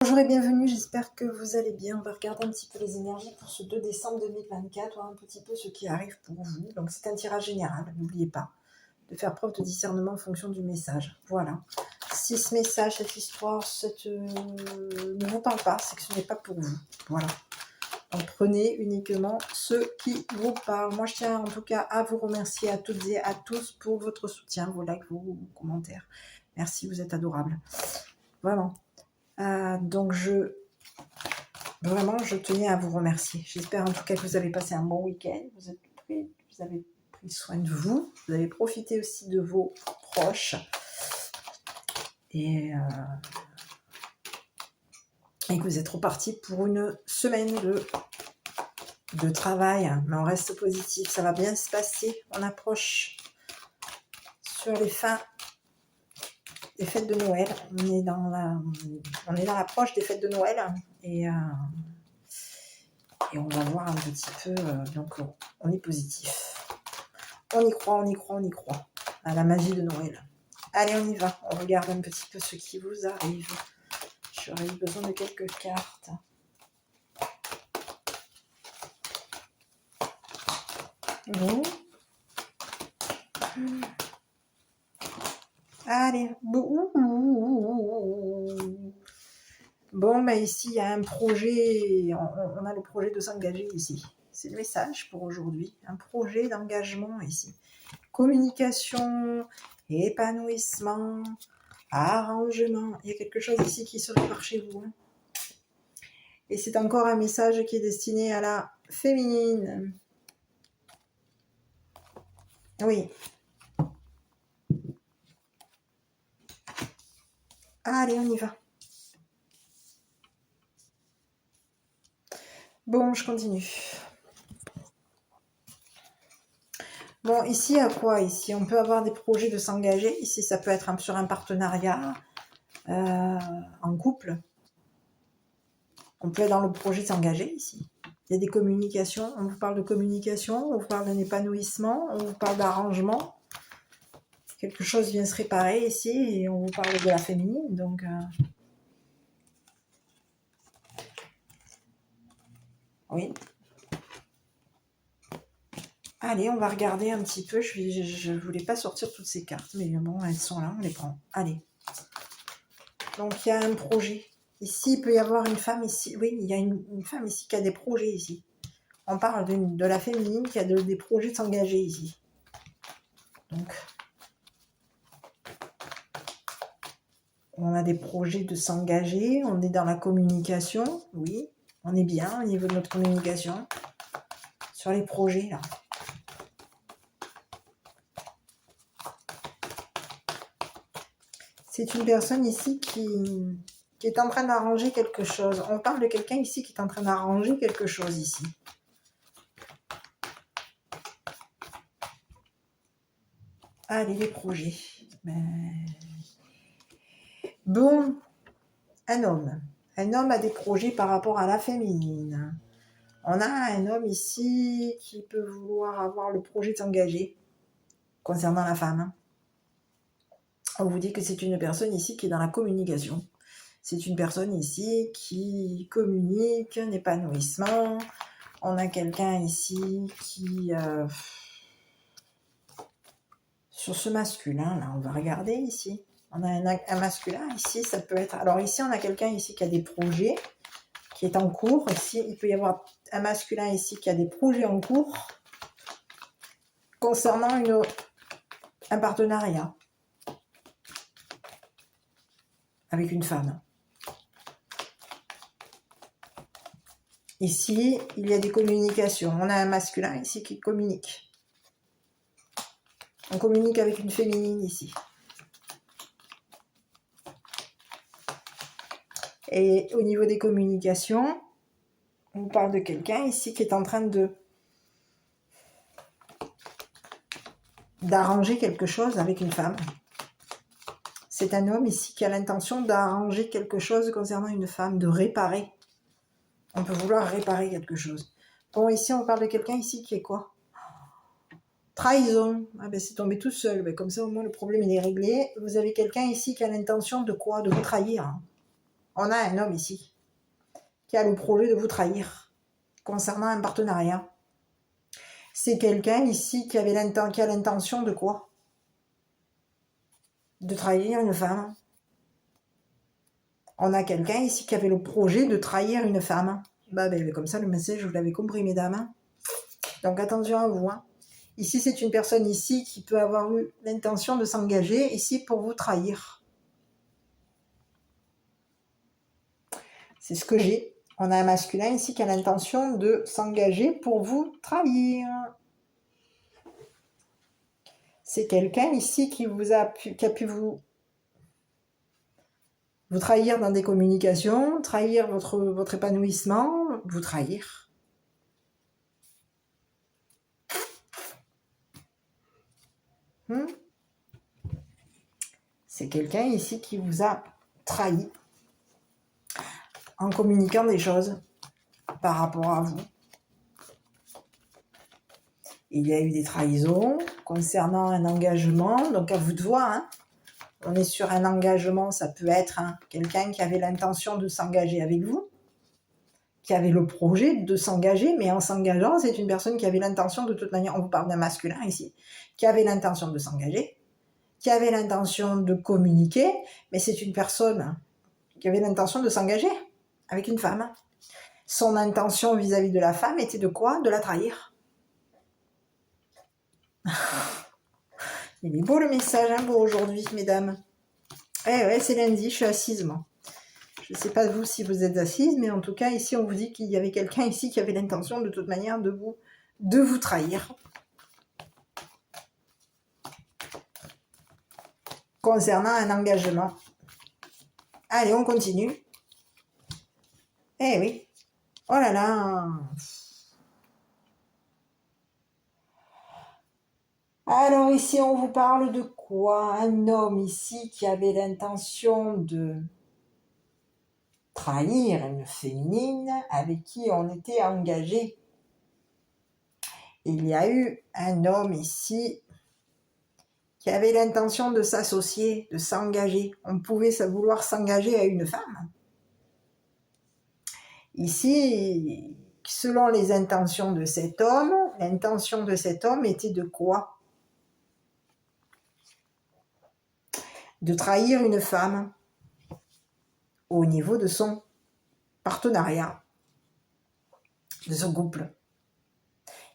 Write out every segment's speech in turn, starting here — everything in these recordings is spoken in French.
Bonjour et bienvenue, j'espère que vous allez bien. On va regarder un petit peu les énergies pour ce 2 décembre 2024, voir un petit peu ce qui arrive pour vous. Donc c'est un tirage général, n'oubliez pas de faire preuve de discernement en fonction du message. Voilà. Si ce message, cette histoire, ne vous parle pas, c'est que ce n'est pas pour vous. Voilà. Donc prenez uniquement ce qui vous parle. Moi je tiens en tout cas à vous remercier à toutes et à tous pour votre soutien, vos likes, vos commentaires. Merci, vous êtes adorables. Vraiment. Donc vraiment, je tenais à vous remercier. J'espère en tout cas que vous avez passé un bon week-end. Vous avez pris soin de vous. Vous avez profité aussi de vos proches. Et que vous êtes repartis pour une semaine de travail. Mais on reste positif. Ça va bien se passer. On approche sur les fins des fêtes de Noël. On est dans l'approche des fêtes de Noël. Et on va voir un petit peu. Donc, on est positif. On y croit, on y croit, on y croit. À la magie de Noël. Allez, on y va. On regarde un petit peu ce qui vous arrive. J'aurais eu besoin de quelques cartes. Bon. Allez. Bon, mais ici, il y a un projet. On a le projet de s'engager ici. C'est le message pour aujourd'hui. Un projet d'engagement ici. Communication, épanouissement, arrangement. Il y a quelque chose ici qui se répare chez vous. Hein. Et c'est encore un message qui est destiné à la féminine. Oui. Allez, on y va. Bon, je continue. Bon, ici, à quoi? Ici, on peut avoir des projets de s'engager. Ici, ça peut être sur un partenariat, en couple. On peut être dans le projet de s'engager, ici. Il y a des communications. On vous parle de communication, on vous parle d'un épanouissement, on vous parle d'arrangement. Quelque chose vient se réparer ici et on vous parle de la féminine. Donc, oui. Allez, on va regarder un petit peu. Je ne voulais pas sortir toutes ces cartes, mais bon, elles sont là, on les prend. Allez. Donc, il y a un projet. Ici, il peut y avoir une femme ici. Oui, il y a une femme ici qui a des projets ici. On parle de la féminine qui a des projets de s'engager ici. Donc, on a des projets de s'engager. On est dans la communication. Oui, on est bien au niveau de notre communication. Sur les projets, là. C'est une personne ici qui est en train d'arranger quelque chose. On parle de quelqu'un ici qui est en train d'arranger quelque chose ici. Allez, les projets. Bon, un homme. Un homme a des projets par rapport à la féminine. On a un homme ici qui peut vouloir avoir le projet de s'engager concernant la femme. On vous dit que c'est une personne ici qui est dans la communication. C'est une personne ici qui communique, un épanouissement. On a quelqu'un ici qui... sur ce masculin, là, on va regarder ici. On a un masculin ici, ça peut être... Alors ici, on a quelqu'un ici qui a des projets, qui est en cours. Ici, il peut y avoir un masculin ici qui a des projets en cours concernant un partenariat avec une femme. Ici, il y a des communications. On a un masculin ici qui communique. On communique avec une féminine ici. Et au niveau des communications, on parle de quelqu'un ici qui est en train d'arranger quelque chose avec une femme. C'est un homme ici qui a l'intention d'arranger quelque chose concernant une femme, de réparer. On peut vouloir réparer quelque chose. Bon, ici, on parle de quelqu'un ici qui est quoi? Trahison. Ah ben, c'est tombé tout seul. Ben, comme ça, au moins, le problème, il est réglé. Vous avez quelqu'un ici qui a l'intention de quoi? De vous trahir. On a un homme ici qui a le projet de vous trahir concernant un partenariat. C'est quelqu'un ici qui a l'intention de quoi? De trahir une femme. On a quelqu'un ici qui avait le projet de trahir une femme. Comme ça, le message, vous l'avez compris, mesdames. Donc, attention à vous. Ici, c'est une personne ici qui peut avoir eu l'intention de s'engager ici pour vous trahir. C'est ce que j'ai. On a un masculin ici qui a l'intention de s'engager pour vous trahir. C'est quelqu'un ici qui a pu vous trahir dans des communications, trahir votre épanouissement, vous trahir. C'est quelqu'un ici qui vous a trahi en communiquant des choses par rapport à vous. Il y a eu des trahisons concernant un engagement, donc à vous de voir. On est sur un engagement, ça peut être quelqu'un qui avait l'intention de s'engager avec vous, qui avait le projet de s'engager, mais en s'engageant, c'est une personne qui avait l'intention, de toute manière, on vous parle d'un masculin ici, qui avait l'intention de s'engager, qui avait l'intention de communiquer, mais c'est une personne qui avait l'intention de s'engager avec une femme. Son intention vis-à-vis de la femme était de quoi? De la trahir. Il est beau le message pour aujourd'hui, mesdames. Ouais, c'est lundi, je suis assise, moi. Je ne sais pas vous si vous êtes assise, mais en tout cas, ici, on vous dit qu'il y avait quelqu'un ici qui avait l'intention, de toute manière, de vous trahir. Concernant un engagement. Allez, on continue. Eh oui. Oh là là. Alors ici, on vous parle de quoi? Un homme ici qui avait l'intention de trahir une féminine avec qui on était engagé. Il y a eu un homme ici qui avait l'intention de s'associer, de s'engager. On pouvait vouloir s'engager à une femme. Ici, selon les intentions de cet homme, l'intention de cet homme était de quoi? De trahir une femme au niveau de son partenariat, de son couple.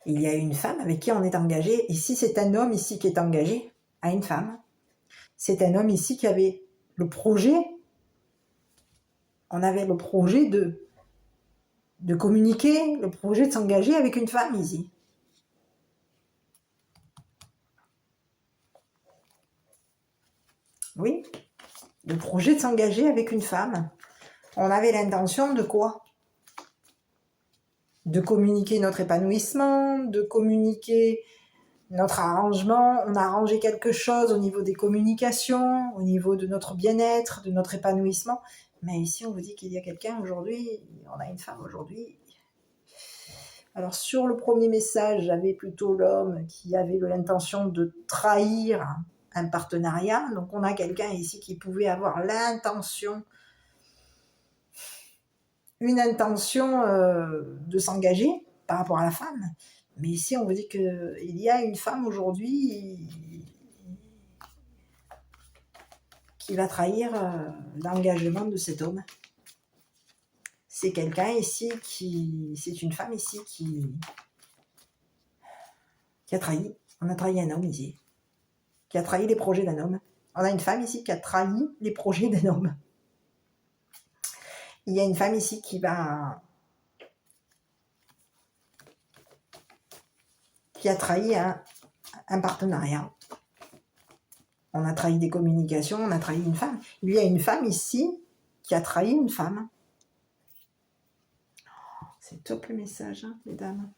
Il y a une femme avec qui on est engagé. Ici, c'est un homme ici qui est engagé à une femme. C'est un homme ici qui avait le projet. On avait le projet de communiquer, le projet de s'engager avec une femme ici. Oui, le projet de s'engager avec une femme. On avait l'intention de quoi? De communiquer notre épanouissement, de communiquer notre arrangement. On a arrangé quelque chose au niveau des communications, au niveau de notre bien-être, de notre épanouissement. Mais ici, on vous dit qu'il y a quelqu'un aujourd'hui, on a une femme aujourd'hui. Alors, sur le premier message, j'avais plutôt l'homme qui avait l'intention de trahir un partenariat. Donc, on a quelqu'un ici qui pouvait avoir une intention de s'engager par rapport à la femme. Mais ici, on vous dit qu'il y a une femme aujourd'hui qui va trahir l'engagement de cet homme. C'est quelqu'un ici c'est une femme ici qui a trahi. On a trahi un homme ici, qui a trahi les projets d'un homme. On a une femme ici qui a trahi les projets d'un homme. Il y a une femme ici qui a trahi un partenariat. On a trahi des communications, on a trahi une femme. Il y a une femme ici qui a trahi une femme. C'est top le message, mesdames.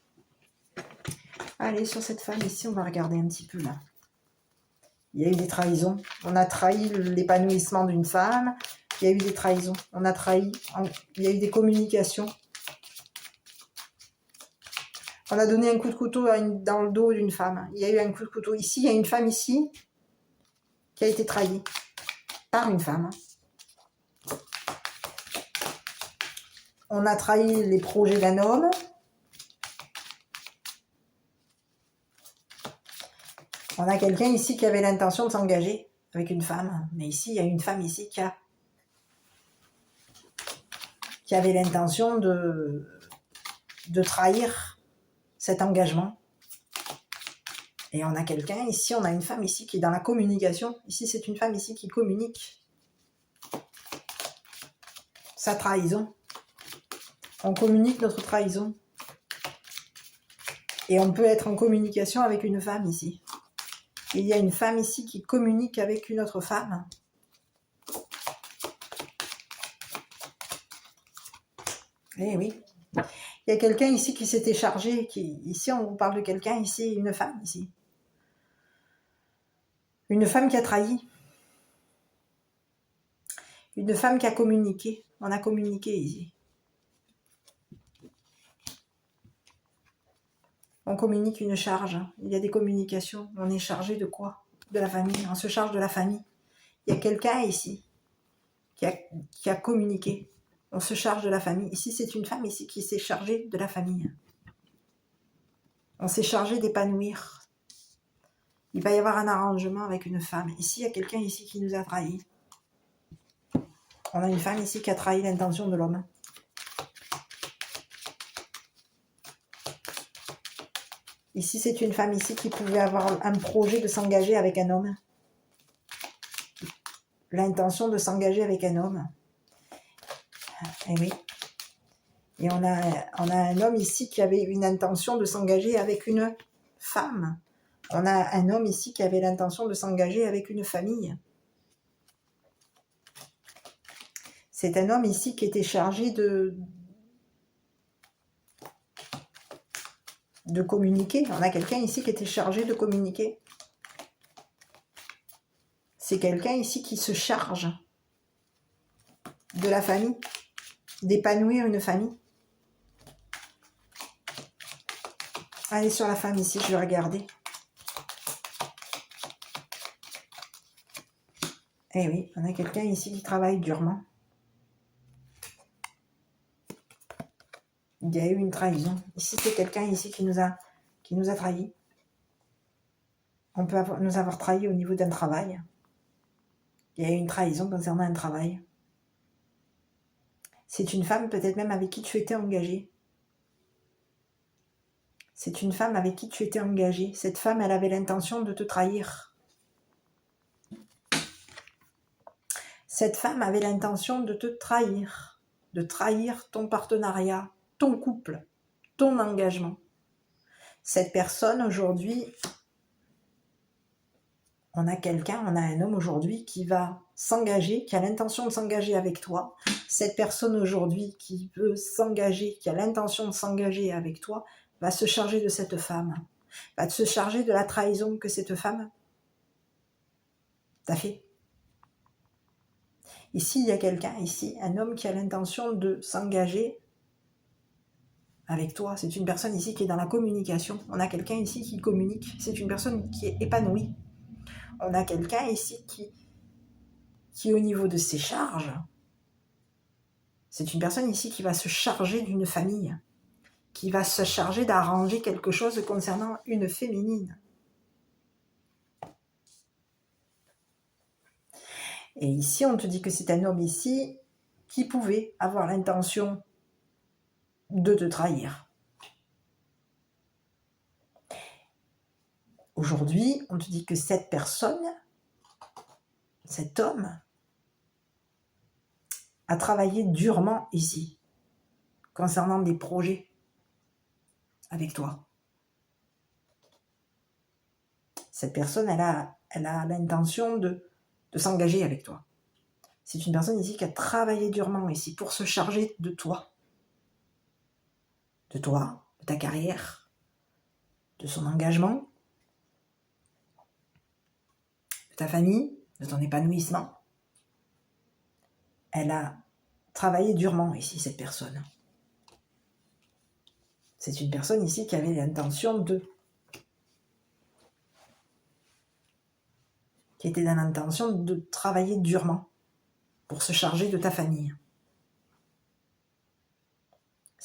Allez, sur cette femme ici, on va regarder un petit peu là. Il y a eu des trahisons. On a trahi l'épanouissement d'une femme. Il y a eu des trahisons. Il y a eu des communications. On a donné un coup de couteau dans le dos d'une femme. Il y a eu un coup de couteau ici. Il y a une femme ici qui a été trahie par une femme. On a trahi les projets d'un homme. On a quelqu'un ici qui avait l'intention de s'engager avec une femme. Mais ici, il y a une femme ici qui avait l'intention de trahir cet engagement. Et on a quelqu'un ici, on a une femme ici qui est dans la communication. Ici, c'est une femme ici qui communique sa trahison. On communique notre trahison. Et on peut être en communication avec une femme ici. Il y a une femme ici qui communique avec une autre femme. Eh oui. Il y a quelqu'un ici qui s'était chargé. Ici, on vous parle de quelqu'un ici, une femme ici. Une femme qui a trahi. Une femme qui a communiqué. On a communiqué ici. On communique une charge. Il y a des communications. On est chargé de quoi? De la famille. On se charge de la famille. Il y a quelqu'un ici qui a communiqué. On se charge de la famille. Ici, c'est une femme ici qui s'est chargée de la famille. On s'est chargé d'épanouir. Il va y avoir un arrangement avec une femme. Ici, il y a quelqu'un ici qui nous a trahis. On a une femme ici qui a trahi l'intention de l'homme. Ici, c'est une femme ici qui pouvait avoir un projet de s'engager avec un homme. L'intention de s'engager avec un homme. Eh oui. Et on a un homme ici qui avait une intention de s'engager avec une femme. On a un homme ici qui avait l'intention de s'engager avec une famille. C'est un homme ici qui était chargé de communiquer. On a quelqu'un ici qui était chargé de communiquer. C'est quelqu'un ici qui se charge de la famille, d'épanouir une famille. Allez sur la femme ici, je vais regarder. Eh oui, on a quelqu'un ici qui travaille durement. Il y a eu une trahison. Ici, c'est quelqu'un ici qui nous a trahis. On peut nous avoir trahis au niveau d'un travail. Il y a eu une trahison concernant un travail. C'est une femme peut-être même avec qui tu étais engagé. C'est une femme avec qui tu étais engagé. Cette femme, elle avait l'intention de te trahir. Cette femme avait l'intention de te trahir. De trahir ton partenariat, ton couple, ton engagement. Cette personne aujourd'hui, on a un homme aujourd'hui qui va s'engager, qui a l'intention de s'engager avec toi. Cette personne aujourd'hui qui veut s'engager, qui a l'intention de s'engager avec toi, va se charger de cette femme, va se charger de la trahison que cette femme t'a fait. Ici, il y a quelqu'un, ici, un homme qui a l'intention de s'engager avec toi. C'est une personne ici qui est dans la communication. On a quelqu'un ici qui communique. C'est une personne qui est épanouie. On a quelqu'un ici qui au niveau de ses charges, c'est une personne ici qui va se charger d'une famille, qui va se charger d'arranger quelque chose concernant une féminine. Et ici, on te dit que c'est un homme ici qui pouvait avoir l'intention de te trahir. Aujourd'hui, on te dit que cette personne, cet homme, a travaillé durement ici, concernant des projets avec toi. Cette personne, elle a l'intention de s'engager avec toi. C'est une personne ici qui a travaillé durement ici pour se charger de toi. De toi, de ta carrière, de son engagement, de ta famille, de ton épanouissement. Elle a travaillé durement ici, cette personne. C'est une personne ici qui avait l'intention qui était dans l'intention de travailler durement pour se charger de ta famille.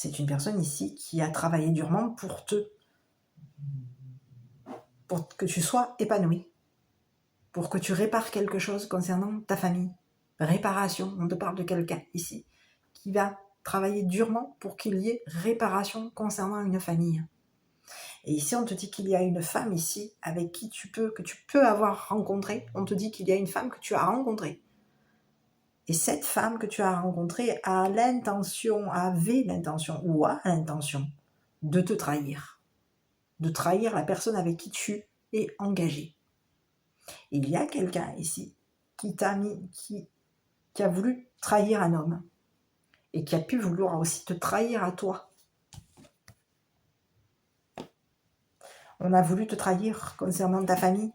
C'est une personne ici qui a travaillé durement pour que tu sois épanoui, pour que tu répares quelque chose concernant ta famille. Réparation, on te parle de quelqu'un ici qui va travailler durement pour qu'il y ait réparation concernant une famille. Et ici, on te dit qu'il y a une femme ici avec qui que tu peux avoir rencontré. On te dit qu'il y a une femme que tu as rencontrée. Et cette femme que tu as rencontrée avait l'intention ou a l'intention de te trahir. De trahir la personne avec qui tu es engagé. Il y a quelqu'un ici qui a voulu trahir un homme et qui a pu vouloir aussi te trahir à toi. On a voulu te trahir concernant ta famille,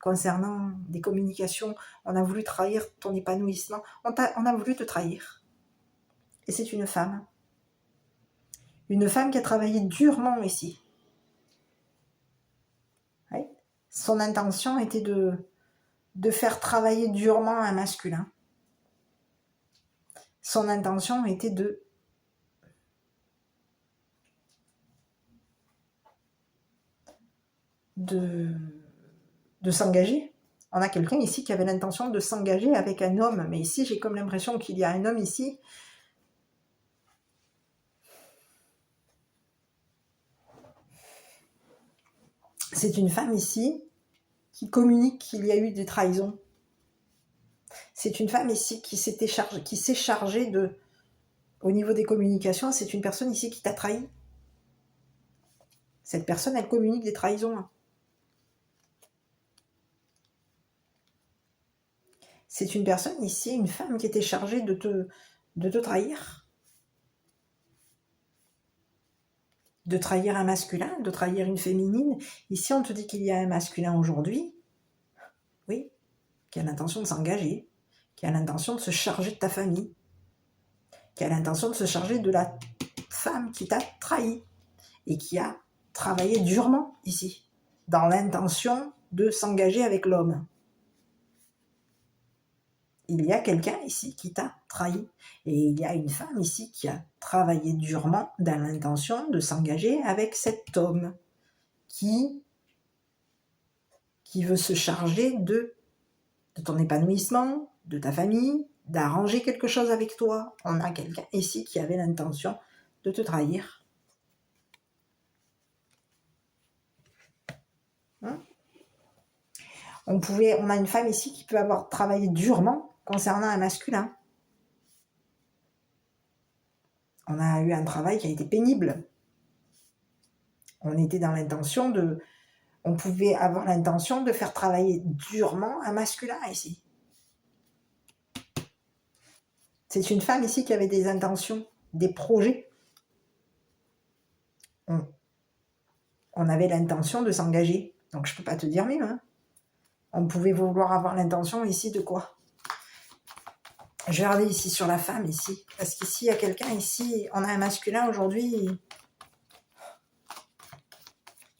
concernant des communications, on a voulu trahir ton épanouissement, on a voulu te trahir. Et c'est une femme qui a travaillé durement ici. Oui. Son intention était de faire travailler durement un masculin. Son intention était de s'engager. On a quelqu'un ici qui avait l'intention de s'engager avec un homme, mais ici j'ai comme l'impression qu'il y a un homme ici c'est une femme ici qui communique qu'il y a eu des trahisons. C'est une femme ici qui s'est chargée au niveau des communications, c'est une personne ici qui t'a trahi. Cette personne, elle communique des trahisons. C'est une personne ici, une femme qui était chargée de te trahir. De trahir un masculin, de trahir une féminine. Ici, on te dit qu'il y a un masculin aujourd'hui, oui, qui a l'intention de s'engager, qui a l'intention de se charger de ta famille, qui a l'intention de se charger de la femme qui t'a trahi et qui a travaillé durement ici, dans l'intention de s'engager avec l'homme. Il y a quelqu'un ici qui t'a trahi. Et il y a une femme ici qui a travaillé durement dans l'intention de s'engager avec cet homme qui veut se charger de ton épanouissement, de ta famille, d'arranger quelque chose avec toi. On a quelqu'un ici qui avait l'intention de te trahir. On a une femme ici qui peut avoir travaillé durement concernant un masculin. On a eu un travail qui a été pénible. On était dans l'intention on pouvait avoir l'intention de faire travailler durement un masculin ici. C'est une femme ici qui avait des intentions, des projets. On avait l'intention de s'engager. Donc je ne peux pas te dire mieux. On pouvait vouloir avoir l'intention ici de quoi? Je vais regarder ici sur la femme ici. Parce qu'ici, il y a quelqu'un ici, on a un masculin aujourd'hui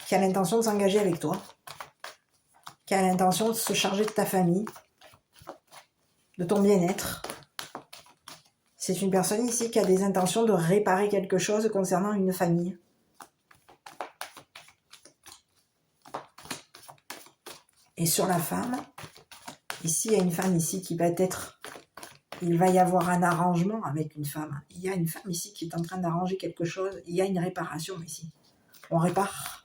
qui a l'intention de s'engager avec toi. Qui a l'intention de se charger de ta famille. De ton bien-être. C'est une personne ici qui a des intentions de réparer quelque chose concernant une famille. Et sur la femme, ici, il y a une femme ici qui va être... Il va y avoir un arrangement avec une femme. Il y a une femme ici qui est en train d'arranger quelque chose. Il y a une réparation ici. On répare.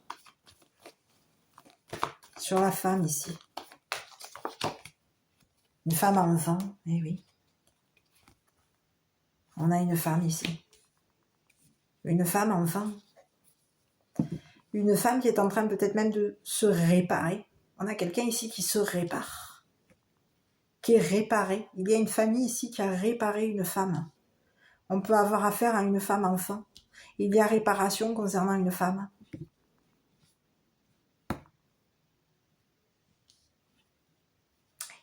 Sur la femme ici. Une femme enfant, eh oui. On a une femme ici. Une femme enfant. Une femme qui est en train peut-être même de se réparer. On a quelqu'un ici qui se répare. Qui est réparé. Il y a une famille ici qui a réparé une femme. On peut avoir affaire à une femme enfant. Il y a réparation concernant une femme.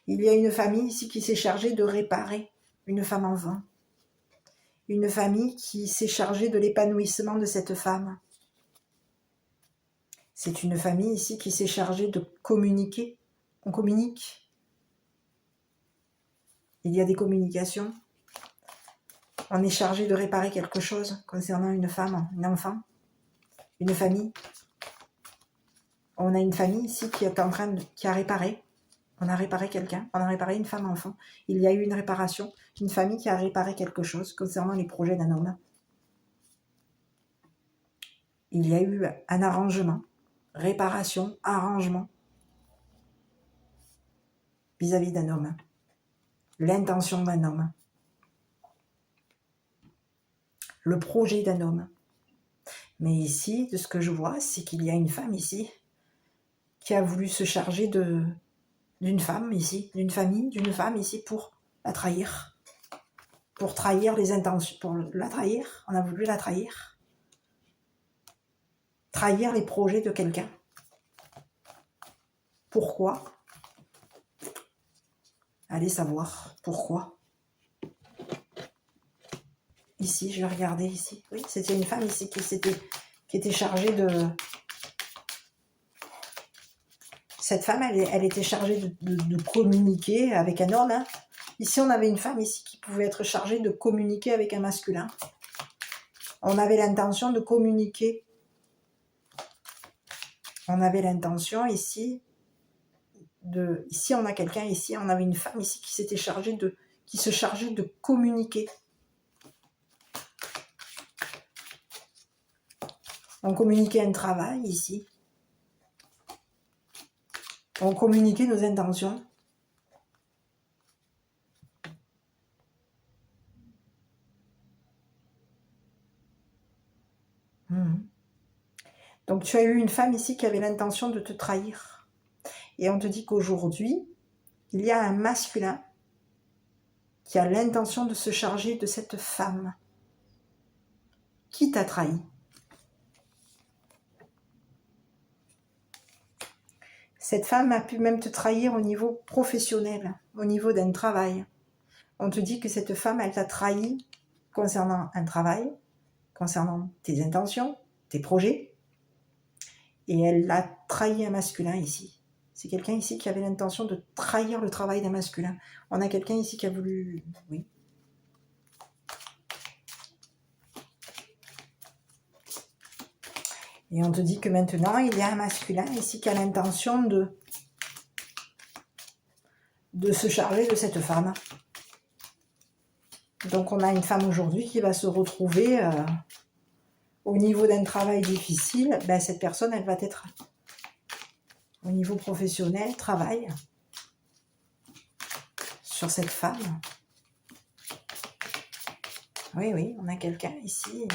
Il y a une famille ici qui s'est chargée de réparer une femme enfant. Une famille qui s'est chargée de l'épanouissement de cette femme. C'est une famille ici qui s'est chargée de communiquer. On communique. Il y a des communications. On est chargé de réparer quelque chose concernant une femme, un enfant, une famille. On a une famille ici qui est qui a réparé. On a réparé quelqu'un, on a réparé une femme, enfant. Il y a eu une réparation, une famille qui a réparé quelque chose concernant les projets d'un homme. Il y a eu un arrangement, réparation, arrangement vis-à-vis d'un homme. L'intention d'un homme. Le projet d'un homme. Mais ici, de ce que je vois, c'est qu'il y a une femme ici qui a voulu se charger d'une femme ici, d'une famille, d'une femme ici pour la trahir. Pour trahir les intentions, pour la trahir, on a voulu la trahir. Trahir les projets de quelqu'un. Pourquoi? Allez savoir pourquoi. Ici, je vais regarder ici. Oui, c'était une femme ici qui était chargée de... Cette femme, elle était chargée de communiquer avec un homme. Hein. Ici, on avait une femme ici qui pouvait être chargée de communiquer avec un masculin. On avait l'intention de communiquer. On avait l'intention ici de... Ici, on a quelqu'un ici, on avait une femme ici qui s'était chargée qui se chargeait de communiquer. On communiquait un travail ici. On communiquait nos intentions. Donc tu as eu une femme ici qui avait l'intention de te trahir. Et on te dit qu'aujourd'hui, il y a un masculin qui a l'intention de se charger de cette femme qui t'a trahi. Cette femme a pu même te trahir au niveau professionnel, au niveau d'un travail. On te dit que cette femme, elle t'a trahi concernant un travail, concernant tes intentions, tes projets, et elle a trahi un masculin ici. C'est quelqu'un ici qui avait l'intention de trahir le travail d'un masculin. On a quelqu'un ici qui a voulu... Oui. Et on te dit que maintenant, il y a un masculin ici qui a l'intention de se charger de cette femme. Donc on a une femme aujourd'hui qui va se retrouver au niveau d'un travail difficile. Ben, cette personne, elle va être au niveau professionnel, travail, sur cette femme. Oui, oui, on a quelqu'un ici.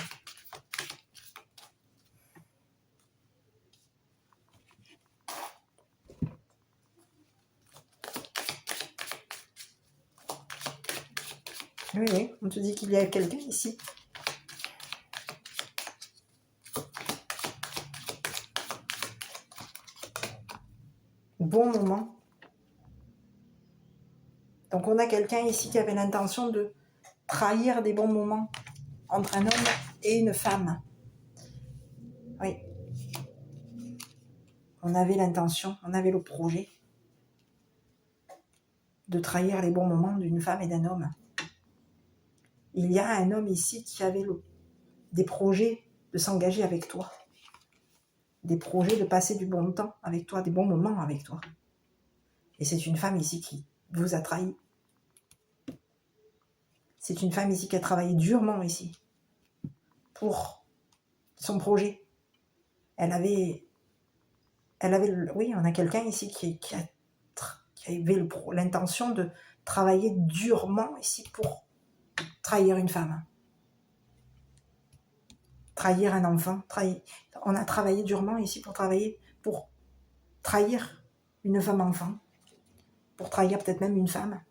Oui, oui, on te dit qu'il y a quelqu'un ici. Bon moment. Donc on a quelqu'un ici qui avait l'intention de trahir des bons moments entre un homme et une femme. Oui. On avait l'intention, on avait le projet de trahir les bons moments d'une femme et d'un homme. Il y a un homme ici qui avait des projets de s'engager avec toi. Des projets de passer du bon temps avec toi, des bons moments avec toi. Et c'est une femme ici qui vous a trahi. C'est une femme ici qui a travaillé durement ici pour son projet. Elle avait oui, on a quelqu'un ici qui avait l'intention de travailler durement ici pour trahir une femme. Trahir un enfant. On a travaillé durement ici pour trahir une femme enfant. Pour trahir peut-être même une femme.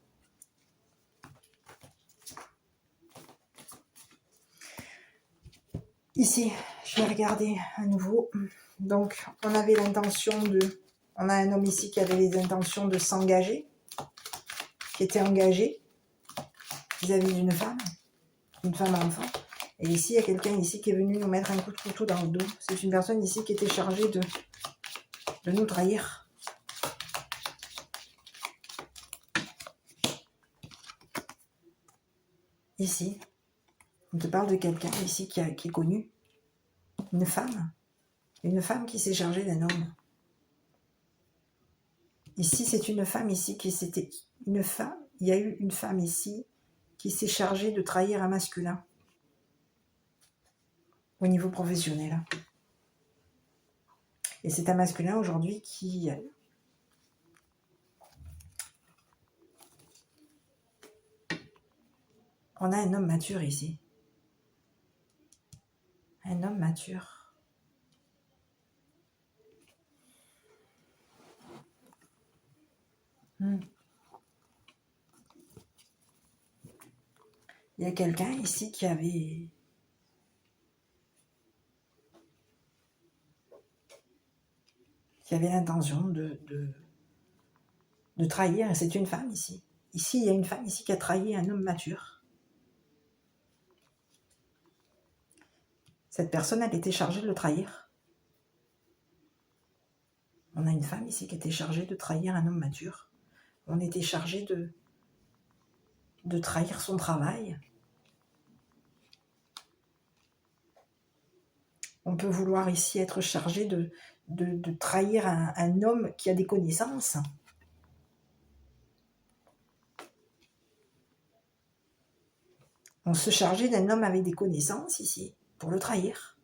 Ici, je vais regarder à nouveau. Donc, on avait l'intention on a un homme ici qui avait les intentions de s'engager, qui était engagé vis-à-vis d'une femme enfant. Et ici, il y a quelqu'un ici qui est venu nous mettre un coup de couteau dans le dos. C'est une personne ici qui était chargée de nous trahir. Ici. On te parle de quelqu'un ici qui est connu. Une femme qui s'est chargée d'un homme. Ici, c'est une femme ici qui s'était... Une femme, il y a eu une femme ici qui s'est chargée de trahir un masculin au niveau professionnel. Et c'est un masculin aujourd'hui qui... On a un homme mature ici. Un homme mature. Il y a quelqu'un ici qui avait l'intention de trahir. C'est une femme ici. Ici, il y a une femme ici qui a trahi un homme mature. Cette personne, elle était chargée de le trahir. On a une femme ici qui était chargée de trahir un homme mature. On était chargé de trahir son travail. On peut vouloir ici être chargé de trahir un homme qui a des connaissances. On se chargeait d'un homme avec des connaissances ici, pour le trahir.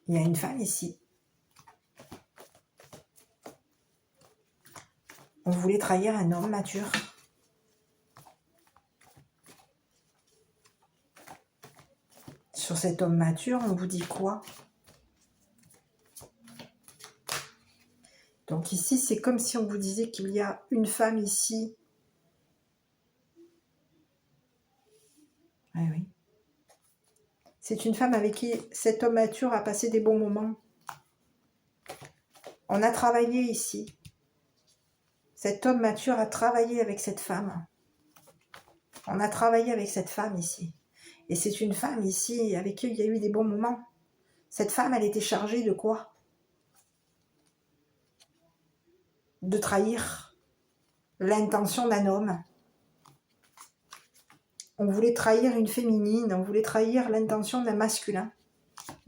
Il y a une femme ici. On voulait trahir un homme mature. Sur cet homme mature, on vous dit quoi? Donc ici, c'est comme si on vous disait qu'il y a une femme ici. Ah oui. C'est une femme avec qui cet homme mature a passé des bons moments. On a travaillé ici. Cet homme mature a travaillé avec cette femme. On a travaillé avec cette femme ici. Et c'est une femme ici avec qui il y a eu des bons moments. Cette femme, elle était chargée de quoi? De trahir l'intention d'un homme. On voulait trahir une féminine, on voulait trahir l'intention d'un masculin.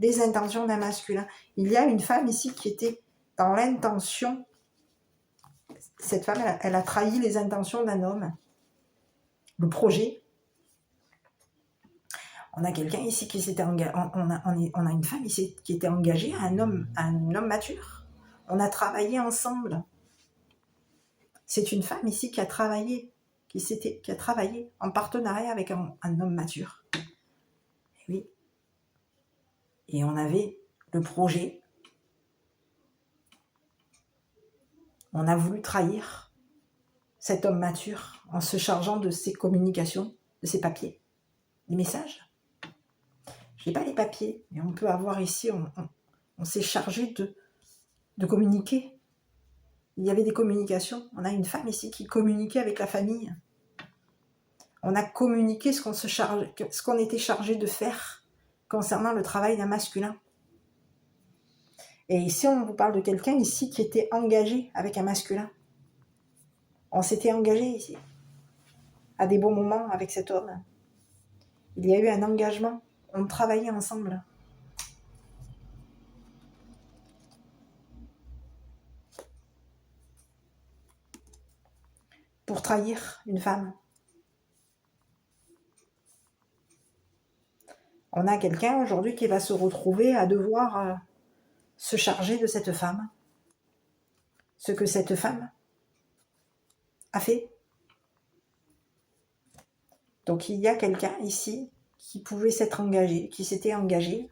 Les intentions d'un masculin. Il y a une femme ici qui était dans l'intention. Cette femme, elle a trahi les intentions d'un homme. Le projet. On a quelqu'un ici qui s'était engagé. On a une femme ici qui était engagée à un homme mature. On a travaillé ensemble. C'est une femme ici qui a travaillé, qui a travaillé en partenariat avec un homme mature. Et oui. Et on avait le projet. On a voulu trahir cet homme mature en se chargeant de ses communications, de ses papiers, des messages. Je n'ai pas les papiers, mais on peut avoir ici, on s'est chargé de communiquer. Il y avait des communications. On a une femme ici qui communiquait avec la famille. On a communiqué ce qu'on était chargé de faire concernant le travail d'un masculin. Et ici, on vous parle de quelqu'un ici qui était engagé avec un masculin. On s'était engagé ici, à des bons moments avec cet homme. Il y a eu un engagement. On travaillait ensemble. Pour trahir une femme. On a quelqu'un aujourd'hui qui va se retrouver à devoir se charger de cette femme. Ce que cette femme a fait. Donc il y a quelqu'un ici qui pouvait s'être engagé, qui s'était engagé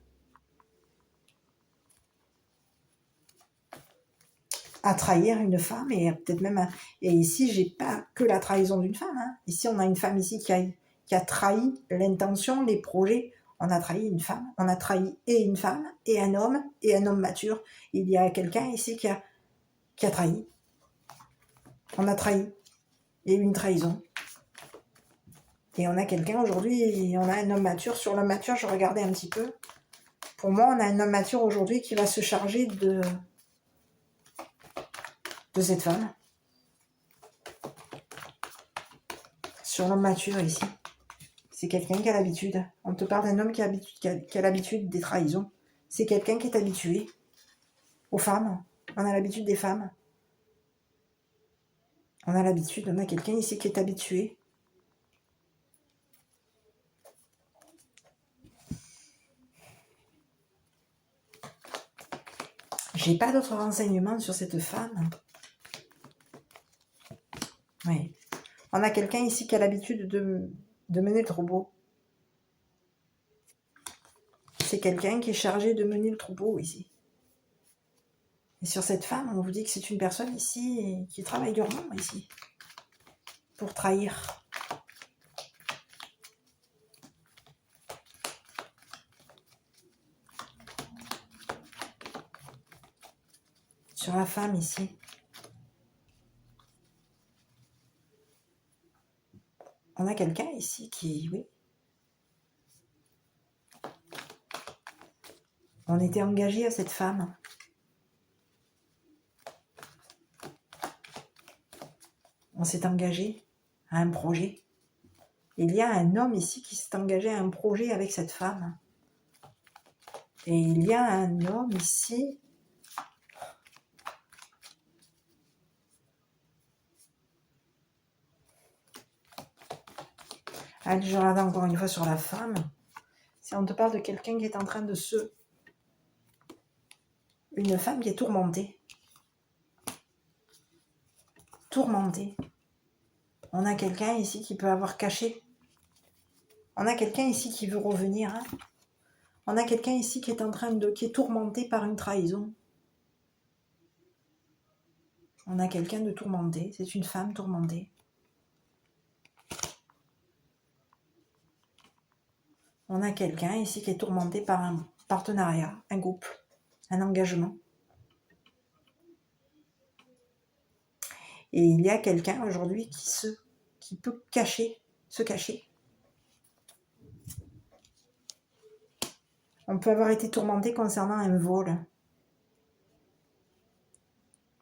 à trahir une femme et peut-être même... Et ici, j'ai pas que la trahison d'une femme. Hein. Ici, on a une femme ici qui a trahi l'intention, les projets. On a trahi une femme. On a trahi et une femme, et un homme mature. Il y a quelqu'un ici qui a trahi. On a trahi. Il y a eu une trahison. Et on a quelqu'un aujourd'hui, on a un homme mature. Sur l'homme mature, je regardais un petit peu. Pour moi, on a un homme mature aujourd'hui qui va se charger de cette femme. Sur l'homme mature ici. C'est quelqu'un qui a l'habitude. On te parle d'un homme qui a l'habitude des trahisons. C'est quelqu'un qui est habitué aux femmes. On a l'habitude des femmes. On a l'habitude, on a quelqu'un ici qui est habitué. J'ai pas d'autres renseignements sur cette femme. Oui. On a quelqu'un ici qui a l'habitude de mener le troupeau. C'est quelqu'un qui est chargé de mener le troupeau ici. Et sur cette femme, on vous dit que c'est une personne ici qui travaille durement ici. Pour trahir. Sur la femme ici. On a quelqu'un ici qui, oui. On était engagé à cette femme. On s'est engagé à un projet. Il y a un homme ici qui s'est engagé à un projet avec cette femme. Et il y a un homme ici allez, je regarde encore une fois sur la femme. Si on te parle de quelqu'un qui est en train de se... Une femme qui est tourmentée. Tourmentée. On a quelqu'un ici qui peut avoir caché. On a quelqu'un ici qui veut revenir. Hein. On a quelqu'un ici qui est en train de... qui est tourmenté par une trahison. On a quelqu'un de tourmenté. C'est une femme tourmentée. On a quelqu'un ici qui est tourmenté par un partenariat, un couple, un engagement. Et il y a quelqu'un aujourd'hui qui peut se cacher. On peut avoir été tourmenté concernant un vol.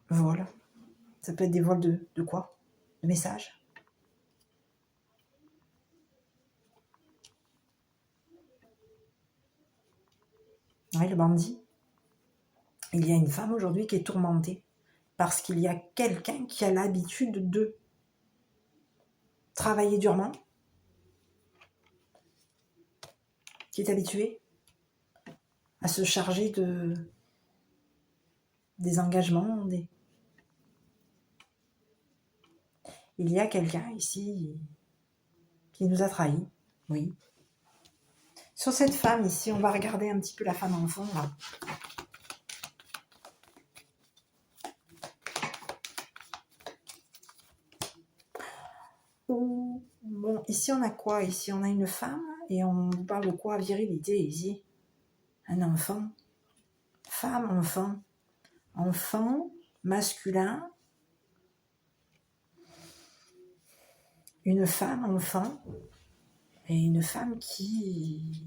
Vol. Ça peut être des vols de quoi? De messages. Oui, le bandit. Il y a une femme aujourd'hui qui est tourmentée parce qu'il y a quelqu'un qui a l'habitude de travailler durement, qui est habitué à se charger des engagements. Il y a quelqu'un ici qui nous a trahis, oui. Sur cette femme ici, on va regarder un petit peu la femme en fond, là. Bon, ici on a quoi? Ici on a une femme et on parle de quoi? Virilité ici. Un enfant. Femme, enfant. Enfant, masculin. Une femme, enfant. Et une femme qui,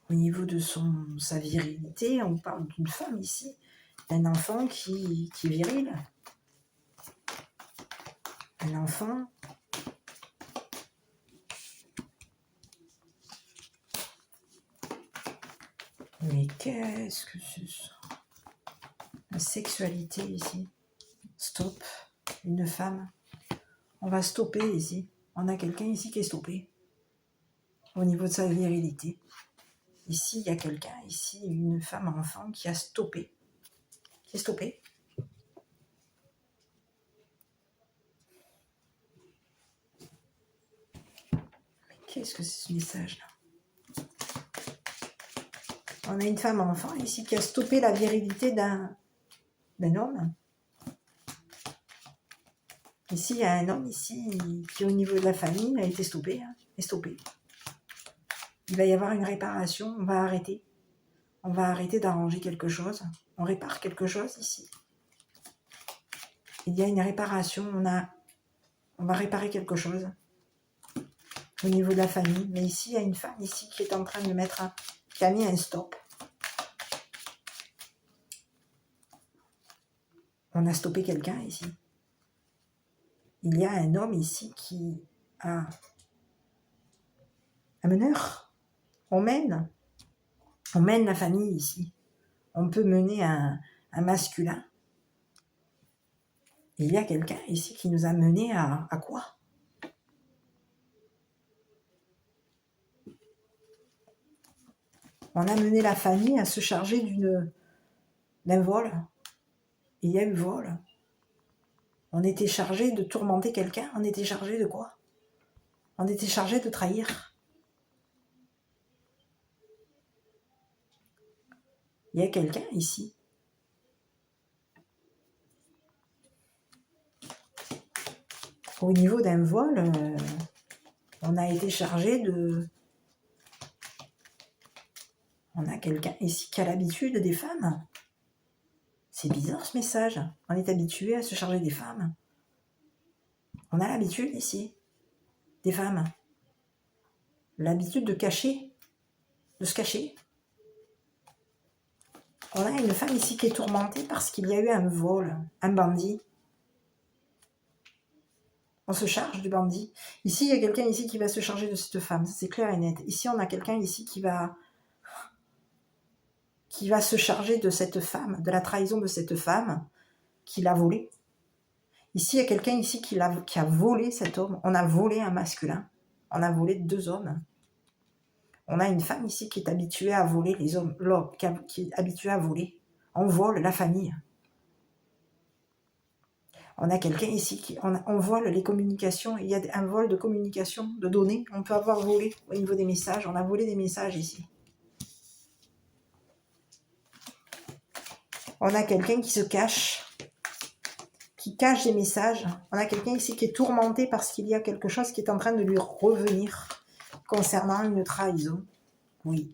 au niveau de sa virilité, on parle d'une femme ici. Un enfant qui est viril. Un enfant. Mais qu'est-ce que c'est ça? La sexualité ici. Stop. Une femme. On va stopper ici. On a quelqu'un ici qui est stoppé. Au niveau de sa virilité. Ici, il y a quelqu'un, ici, une femme enfant qui a stoppé. Qui est stoppée. Mais qu'est-ce que c'est ce message-là? On a une femme enfant ici qui a stoppé la virilité d'un homme. Ici, il y a un homme ici qui, au niveau de la famille, a été stoppé. Hein, est stoppé. Il va y avoir une réparation, on va arrêter. On va arrêter d'arranger quelque chose. On répare quelque chose ici. Il y a une réparation, on va réparer quelque chose au niveau de la famille. Mais ici, il y a une femme ici qui est en train de qui a mis un stop. On a stoppé quelqu'un ici. Il y a un homme ici qui a un meneur. On mène la famille ici. On peut mener un masculin. Il y a quelqu'un ici qui nous a mené à quoi? On a mené la famille à se charger d'un vol. Il y a eu vol. On était chargé de tourmenter quelqu'un. On était chargé de quoi? On était chargé de trahir. Il y a quelqu'un ici. Au niveau d'un vol, on a été chargé de... On a quelqu'un ici qui a l'habitude des femmes. C'est bizarre ce message. On est habitué à se charger des femmes. On a l'habitude ici, des femmes. L'habitude de cacher, de se cacher. On a une femme ici qui est tourmentée parce qu'il y a eu un vol, un bandit. On se charge du bandit. Ici, il y a quelqu'un ici qui va se charger de cette femme. C'est clair et net. Ici, on a quelqu'un ici qui va se charger de cette femme, de la trahison de cette femme qui l'a volée. Ici, il y a quelqu'un ici qui a volé cet homme. On a volé un masculin. On a volé 2 hommes. On a une femme ici qui est habituée à voler les hommes. L'homme qui est habitué à voler. On vole la famille. On a quelqu'un ici on vole les communications. Il y a un vol de communication, de données. On peut avoir volé au niveau des messages. On a volé des messages ici. On a quelqu'un qui se cache, qui cache des messages. On a quelqu'un ici qui est tourmenté parce qu'il y a quelque chose qui est en train de lui revenir concernant une trahison. Oui.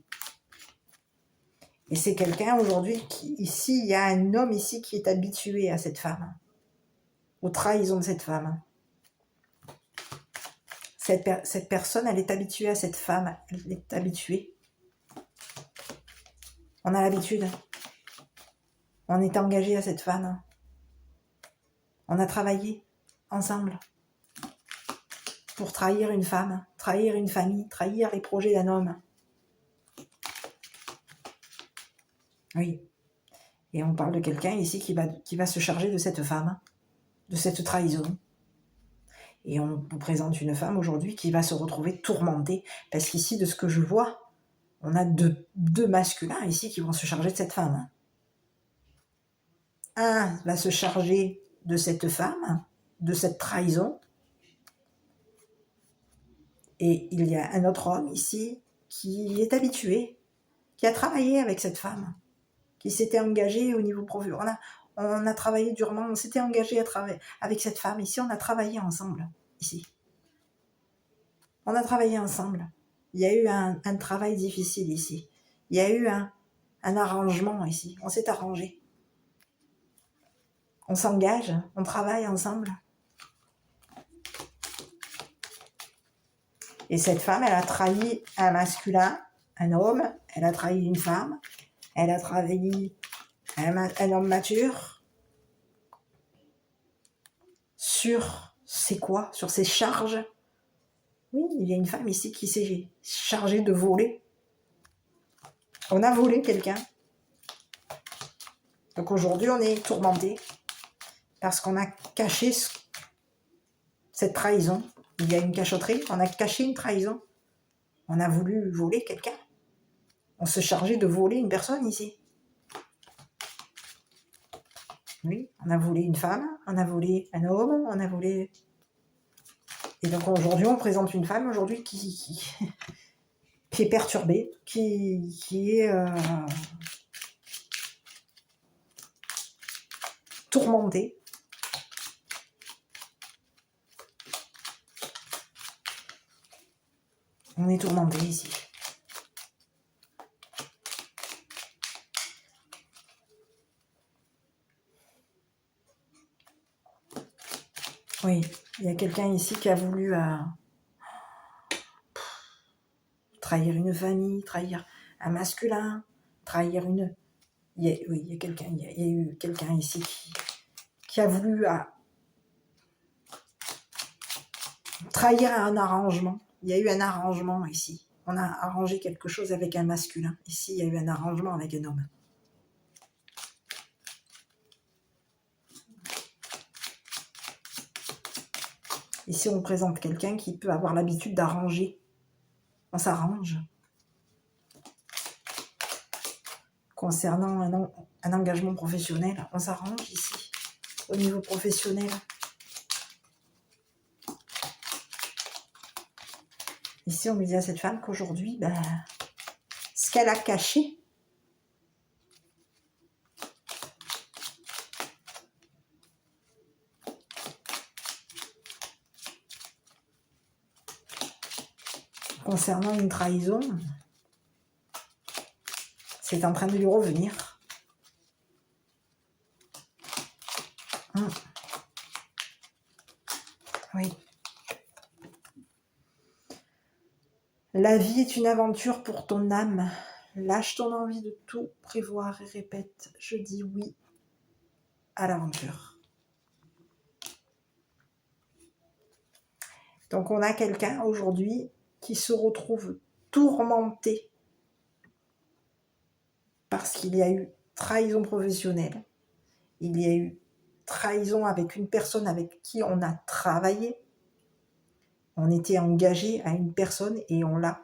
Et c'est quelqu'un aujourd'hui ici, il y a un homme ici qui est habitué à cette femme, aux trahisons de cette femme. Cette personne, elle est habituée à cette femme, elle est habituée. On a l'habitude. On est engagé à cette femme. On a travaillé ensemble pour trahir une femme, trahir une famille, trahir les projets d'un homme. Oui. Et on parle de quelqu'un ici qui va se charger de cette femme, de cette trahison. Et on vous présente une femme aujourd'hui qui va se retrouver tourmentée. Parce qu'ici, de ce que je vois, on a deux masculins ici qui vont se charger de cette femme. Un va se charger de cette femme, de cette trahison. Et il y a un autre homme ici qui est habitué, qui a travaillé avec cette femme, qui s'était engagé au niveau professionnel. On a travaillé durement, on s'était engagé à travailler avec cette femme. Ici, on a travaillé ensemble. Ici. On a travaillé ensemble. Il y a eu un travail difficile ici. Il y a eu un arrangement ici. On s'est arrangé. On s'engage, on travaille ensemble. Et cette femme, elle a trahi un masculin, un homme, elle a trahi une femme, elle a trahi un homme mature sur c'est quoi? Sur ses charges. Oui, il y a une femme ici qui s'est chargée de voler. On a volé quelqu'un. Donc aujourd'hui, on est tourmenté parce qu'on a caché cette trahison. Il y a une cachotterie, on a caché une trahison. On a voulu voler quelqu'un. On se chargeait de voler une personne ici. Oui, on a volé une femme, on a volé un homme, on a volé... Et donc aujourd'hui, on présente une femme aujourd'hui qui est perturbée, qui est tourmentée. On est tourmenté ici. Oui, il y a quelqu'un ici qui a voulu trahir une famille, trahir un masculin, trahir une... il y a eu quelqu'un ici qui a voulu trahir un arrangement. Il y a eu un arrangement ici. On a arrangé quelque chose avec un masculin. Ici, il y a eu un arrangement avec un homme. Ici, on présente quelqu'un qui peut avoir l'habitude d'arranger. On s'arrange. Concernant un engagement professionnel, on s'arrange ici, au niveau professionnel. Ici, on me dit à cette femme qu'aujourd'hui, ben, ce qu'elle a caché, concernant une trahison, c'est en train de lui revenir. Oui. La vie est une aventure pour ton âme. Lâche ton envie de tout prévoir et répète, je dis oui à l'aventure. Donc on a quelqu'un aujourd'hui qui se retrouve tourmenté parce qu'il y a eu trahison professionnelle, il y a eu trahison avec une personne avec qui on a travaillé, on était engagé à une personne et on l'a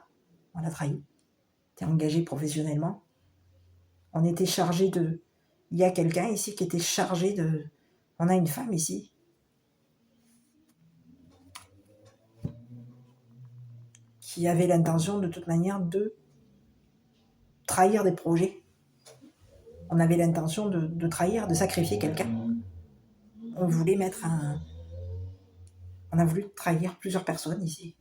trahi. On était engagé professionnellement, on était chargé de... Il y a quelqu'un ici qui était chargé de... On a une femme ici qui avait l'intention de toute manière de trahir des projets. On avait l'intention de trahir, de sacrifier quelqu'un. On voulait mettre un... On a voulu trahir plusieurs personnes ici.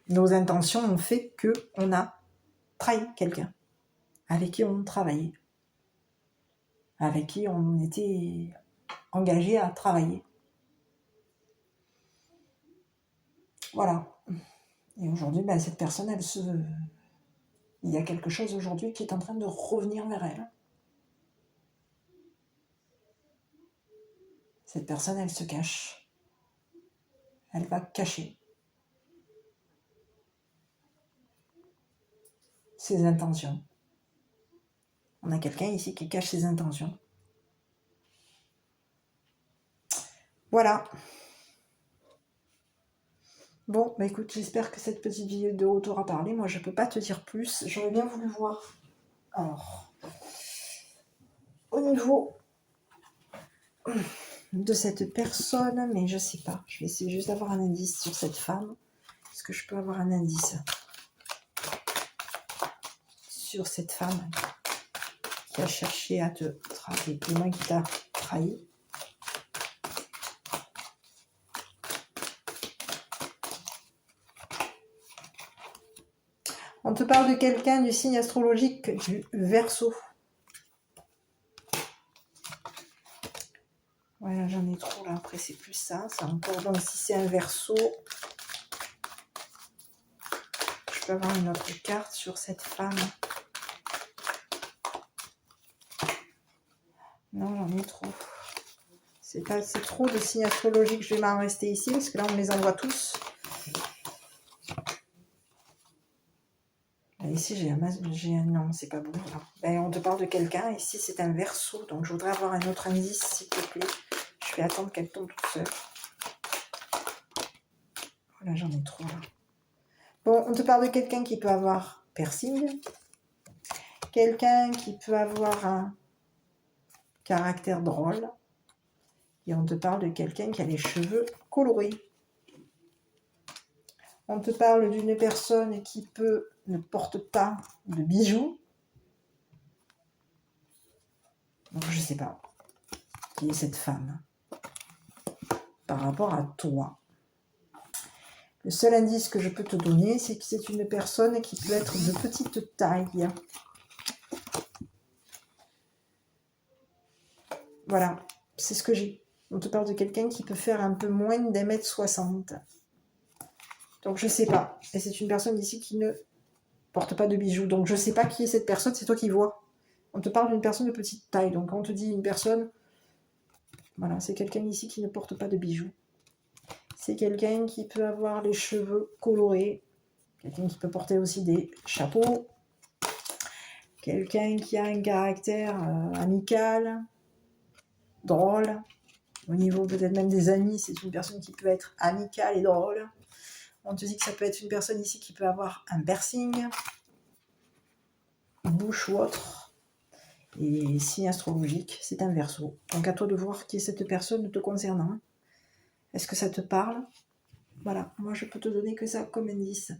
Nos intentions ont fait qu'on a trahi quelqu'un avec qui on travaillait, avec qui on était engagé à travailler. Voilà. Et aujourd'hui, ben, cette personne, il y a quelque chose aujourd'hui qui est en train de revenir vers elle. Cette personne, elle se cache. Elle va cacher ses intentions. On a quelqu'un ici qui cache ses intentions. Voilà. Bon, bah écoute, j'espère que cette petite vidéo t'aura parlé. Moi, je peux pas te dire plus. J'aurais bien voulu voir. Alors, au niveau de cette personne, mais je sais pas. Je vais essayer juste d'avoir un indice sur cette femme. Est-ce que je peux avoir un indice sur cette femme qui a cherché à te trahir, du moins qui t'a trahi? On te parle de quelqu'un du signe astrologique du Verseau. Voilà, j'en ai trop là. Après, c'est plus ça. C'est encore. Donc, si c'est un Verseau, je peux avoir une autre carte sur cette femme. Non, j'en ai trop. C'est trop de signes astrologiques. Je vais m'en rester ici parce que là, on les envoie tous. Ici, j'ai un... Non, c'est pas bon. Ben, on te parle de quelqu'un. Ici, c'est un Verseau. Donc, je voudrais avoir un autre indice, s'il te plaît. Je vais attendre qu'elle tombe toute seule. Voilà, j'en ai trop là. Bon, on te parle de quelqu'un qui peut avoir piercing. Quelqu'un qui peut avoir un caractère drôle. Et on te parle de quelqu'un qui a les cheveux colorés. On te parle d'une personne qui ne porte pas de bijoux. Donc, je ne sais pas qui est cette femme par rapport à toi. Le seul indice que je peux te donner, c'est que c'est une personne qui peut être de petite taille. Voilà, c'est ce que j'ai. On te parle de quelqu'un qui peut faire un peu moins d'1m60. Donc je sais pas. Et c'est une personne ici qui ne porte pas de bijoux. Donc je sais pas qui est cette personne, c'est toi qui vois. On te parle d'une personne de petite taille. Donc quand on te dit une personne, voilà, c'est quelqu'un ici qui ne porte pas de bijoux. C'est quelqu'un qui peut avoir les cheveux colorés. Quelqu'un qui peut porter aussi des chapeaux. Quelqu'un qui a un caractère amical, drôle. Au niveau peut-être même des amis, c'est une personne qui peut être amicale et drôle. On te dit que ça peut être une personne ici qui peut avoir un piercing, bouche ou autre. Et signe astrologique, c'est un Verseau. Donc à toi de voir qui est cette personne te concernant. Est-ce que ça te parle? Voilà, moi je peux te donner que ça comme indice.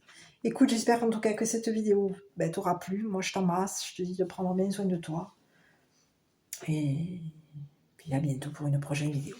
Écoute, j'espère en tout cas que cette vidéo t'aura plu. Moi je t'embrasse, je te dis de prendre bien soin de toi. Et puis à bientôt pour une prochaine vidéo.